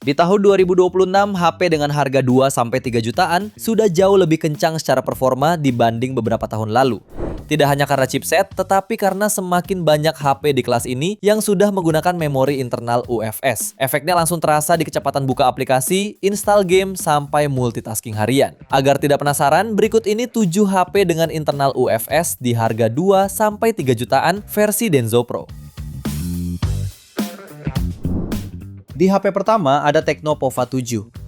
Di tahun 2026, HP dengan harga 2-3 jutaan sudah jauh lebih kencang secara performa dibanding beberapa tahun lalu. Tidak hanya karena chipset, tetapi karena semakin banyak HP di kelas ini yang sudah menggunakan memori internal UFS. Efeknya langsung terasa di kecepatan buka aplikasi, install game, sampai multitasking harian. Agar tidak penasaran, berikut ini 7 HP dengan internal UFS di harga 2-3 jutaan versi Denso Pro. Di HP pertama ada Tecno Pova 7.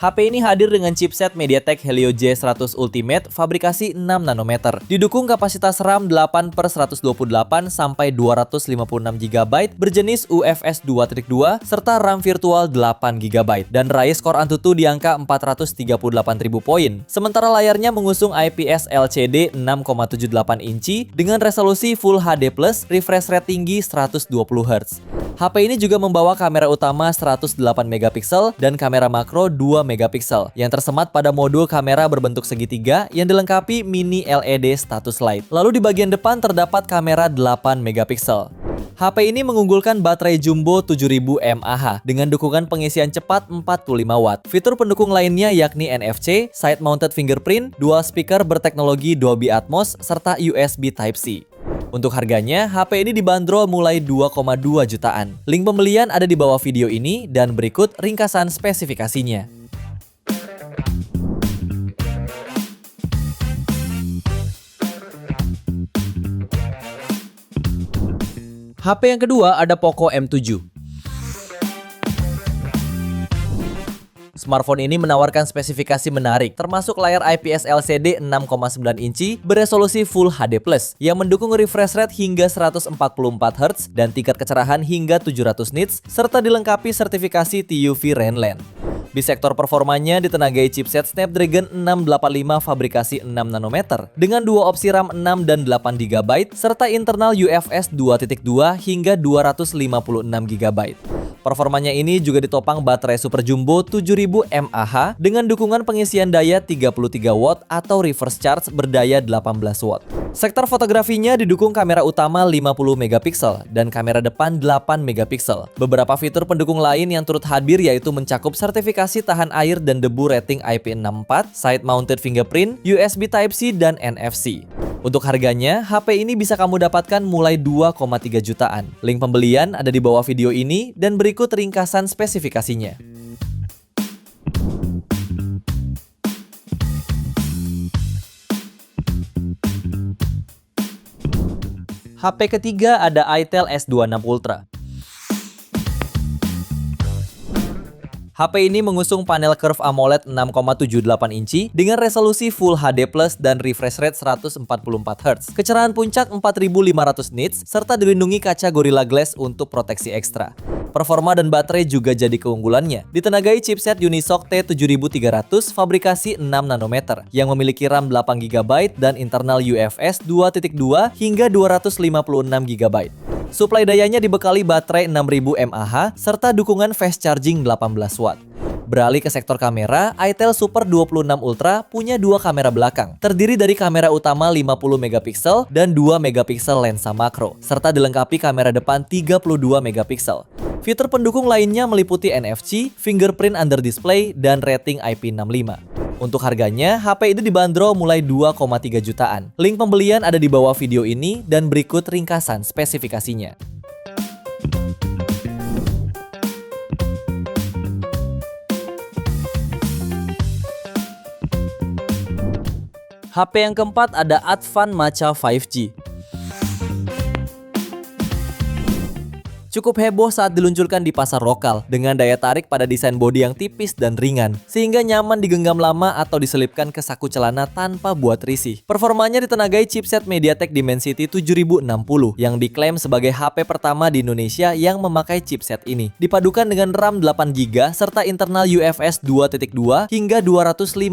HP ini hadir dengan chipset MediaTek Helio J100 Ultimate fabrikasi 6 nanometer. Didukung kapasitas RAM 8/128 sampai 256 GB berjenis UFS 2.2 serta RAM virtual 8 GB dan raih skor Antutu di angka 438.000 poin. Sementara layarnya mengusung IPS LCD 6,78 inci dengan resolusi Full HD+, refresh rate tinggi 120 Hz. HP ini juga membawa kamera utama 108 megapiksel dan kamera makro 2 megapiksel yang tersemat pada modul kamera berbentuk segitiga yang dilengkapi mini LED status light. Lalu di bagian depan terdapat kamera 8 megapiksel. HP ini mengunggulkan baterai jumbo 7000 mAh dengan dukungan pengisian cepat 45 Watt. Fitur pendukung lainnya yakni NFC, side mounted fingerprint, dual speaker berteknologi Dolby Atmos serta USB Type-C. Untuk harganya, HP ini dibanderol mulai 2,2 jutaan. Link pembelian ada di bawah video ini dan berikut ringkasan spesifikasinya. HP yang kedua ada Poco M7. Smartphone ini menawarkan spesifikasi menarik, termasuk layar IPS LCD 6,9 inci beresolusi Full HD+, yang mendukung refresh rate hingga 144 Hz dan tingkat kecerahan hingga 700 nits, serta dilengkapi sertifikasi TUV Rainland. Di sektor performanya ditenagai chipset Snapdragon 685 fabrikasi 6 nanometer dengan dua opsi RAM 6 dan 8 GB serta internal UFS 2.2 hingga 256 GB. Performanya ini juga ditopang baterai super jumbo 7000 mAh dengan dukungan pengisian daya 33 Watt atau reverse charge berdaya 18 Watt. Sektor fotografinya didukung kamera utama 50 megapiksel dan kamera depan 8 megapiksel. Beberapa fitur pendukung lain yang turut hadir yaitu mencakup sertifikasi tahan air dan debu rating IP64, side mounted fingerprint, USB Type-C dan NFC. Untuk harganya, HP ini bisa kamu dapatkan mulai 2,3 jutaan. Link pembelian ada di bawah video ini dan berikut ringkasan spesifikasinya. HP ketiga ada Itel S26 Ultra. HP ini mengusung panel Curve AMOLED 6,78 inci dengan resolusi Full HD+ dan refresh rate 144 Hz. Kecerahan puncak 4500 nits serta dilindungi kaca Gorilla Glass untuk proteksi ekstra. Performa dan baterai juga jadi keunggulannya. Ditenagai chipset Unisoc T7300 fabrikasi 6 nanometer yang memiliki RAM 8 GB dan internal UFS 2.2 hingga 256 GB. Suplai dayanya dibekali baterai 6000 mAh serta dukungan fast charging 18 Watt. Beralih ke sektor kamera, Itel Super 26 Ultra punya dua kamera belakang, terdiri dari kamera utama 50 megapiksel dan 2 megapiksel lensa makro, serta dilengkapi kamera depan 32 megapiksel. Fitur pendukung lainnya meliputi NFC, fingerprint under display, dan rating IP65. Untuk harganya, HP ini dibanderol mulai 2,3 jutaan. Link pembelian ada di bawah video ini dan berikut ringkasan spesifikasinya. HP yang keempat ada Advan Macha 5G. Cukup heboh saat diluncurkan di pasar lokal dengan daya tarik pada desain bodi yang tipis dan ringan sehingga nyaman digenggam lama atau diselipkan ke saku celana tanpa buat risih. Performanya ditenagai chipset MediaTek Dimensity 7060 yang diklaim sebagai HP pertama di Indonesia yang memakai chipset ini. Dipadukan dengan RAM 8GB serta internal UFS 2.2 hingga 256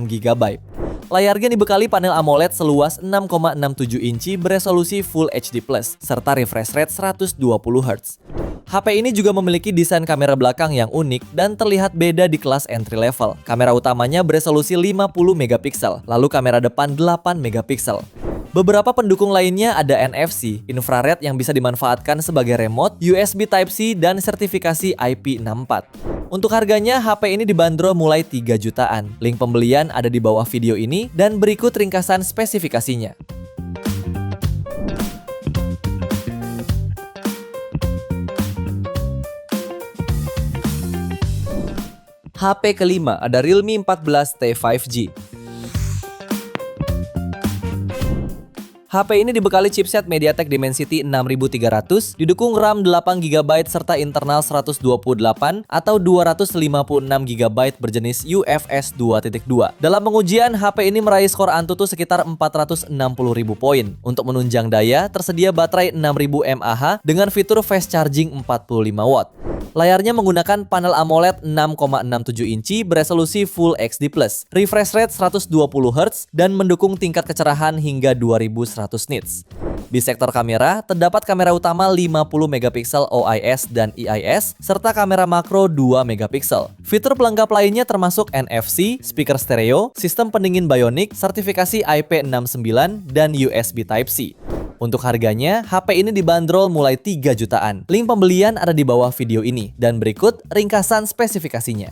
GB. Layarnya dibekali panel AMOLED seluas 6,67 inci beresolusi Full HD+, serta refresh rate 120 Hz. HP ini juga memiliki desain kamera belakang yang unik dan terlihat beda di kelas entry level. Kamera utamanya beresolusi 50 megapiksel, lalu kamera depan 8 megapiksel. Beberapa pendukung lainnya ada NFC, infrared yang bisa dimanfaatkan sebagai remote, USB Type-C, dan sertifikasi IP64. Untuk harganya, HP ini dibanderol mulai 3 jutaan. Link pembelian ada di bawah video ini dan berikut ringkasan spesifikasinya. HP kelima ada Realme 14T 5G. HP ini dibekali chipset MediaTek Dimensity 6300, didukung RAM 8GB serta internal 128 atau 256GB berjenis UFS 2.2. Dalam pengujian, HP ini meraih skor Antutu sekitar 460.000 poin. Untuk menunjang daya, tersedia baterai 6000 mAh dengan fitur fast charging 45 watt. Layarnya menggunakan panel AMOLED 6,67 inci beresolusi Full HD+, refresh rate 120Hz, dan mendukung tingkat kecerahan hingga 2100 nits. Di sektor kamera, terdapat kamera utama 50MP OIS dan EIS, serta kamera makro 2MP. Fitur pelengkap lainnya termasuk NFC, speaker stereo, sistem pendingin Bionic, sertifikasi IP69, dan USB Type-C. Untuk harganya, HP ini dibanderol mulai 3 jutaan. Link pembelian ada di bawah video ini, dan berikut ringkasan spesifikasinya.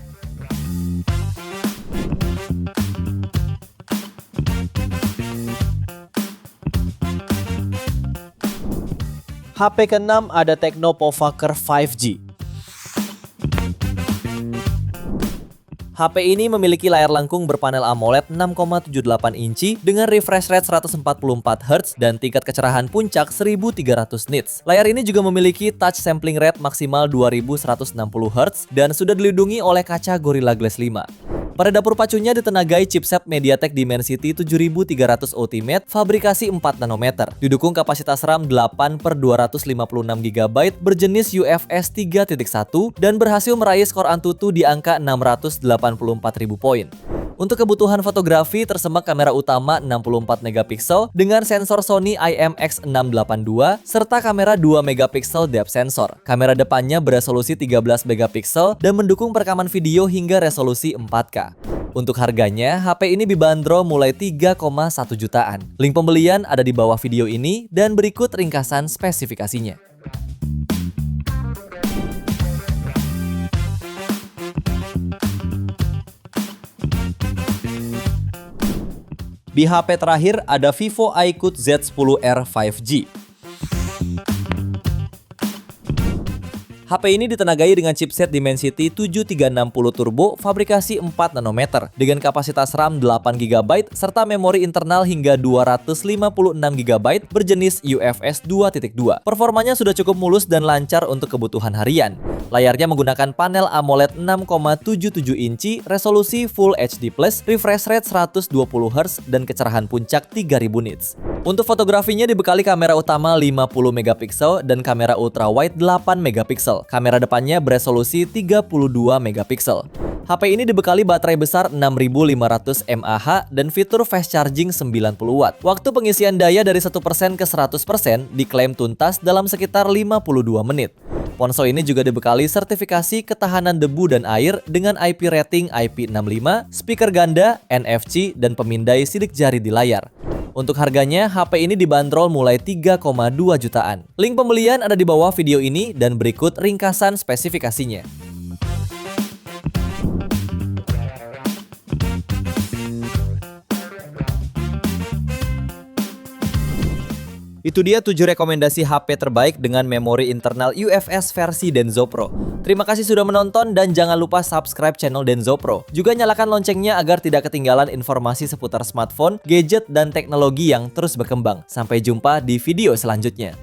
HP ke-6 ada Tecno Povaker 5G. HP ini memiliki layar lengkung berpanel AMOLED 6,78 inci dengan refresh rate 144Hz dan tingkat kecerahan puncak 1300 nits. Layar ini juga memiliki touch sampling rate maksimal 2160Hz dan sudah dilindungi oleh kaca Gorilla Glass 5. Pada dapur pacunya ditenagai chipset MediaTek Dimensity 7300 Ultimate fabrikasi 4 nanometer. Didukung kapasitas RAM 8/256GB berjenis UFS 3.1 dan berhasil meraih skor Antutu di angka 684.000 poin. Untuk kebutuhan fotografi tersemat kamera utama 64MP dengan sensor Sony IMX682 serta kamera 2MP depth sensor. Kamera depannya beresolusi 13MP dan mendukung perekaman video hingga resolusi 4K. Untuk harganya, HP ini dibanderol mulai 3,1 jutaan. Link pembelian ada di bawah video ini dan berikut ringkasan spesifikasinya. Di HP terakhir ada Vivo iQOO Z10R 5G. HP ini ditenagai dengan chipset Dimensity 7360 Turbo fabrikasi 4 nanometer dengan kapasitas RAM 8GB serta memori internal hingga 256GB berjenis UFS 2.2. Performanya sudah cukup mulus dan lancar untuk kebutuhan harian. Layarnya menggunakan panel AMOLED 6,77 inci, resolusi Full HD+, refresh rate 120Hz dan kecerahan puncak 3000 nits. Untuk fotografinya dibekali kamera utama 50MP dan kamera ultrawide 8MP. Kamera depannya beresolusi 32MP. HP ini dibekali baterai besar 6500 mAh dan fitur fast charging 90 watt. Waktu pengisian daya dari 1% ke 100% diklaim tuntas dalam sekitar 52 menit. Ponsel ini juga dibekali sertifikasi ketahanan debu dan air dengan IP rating IP65, speaker ganda, NFC, dan pemindai sidik jari di layar. Untuk harganya, HP ini dibanderol mulai 3,2 jutaan. Link pembelian ada di bawah video ini dan berikut ringkasan spesifikasinya. Itu dia 7 rekomendasi HP terbaik dengan memori internal UFS versi Denso Pro. Terima kasih sudah menonton dan jangan lupa subscribe channel Denso Pro. Juga nyalakan loncengnya agar tidak ketinggalan informasi seputar smartphone, gadget, dan teknologi yang terus berkembang. Sampai jumpa di video selanjutnya.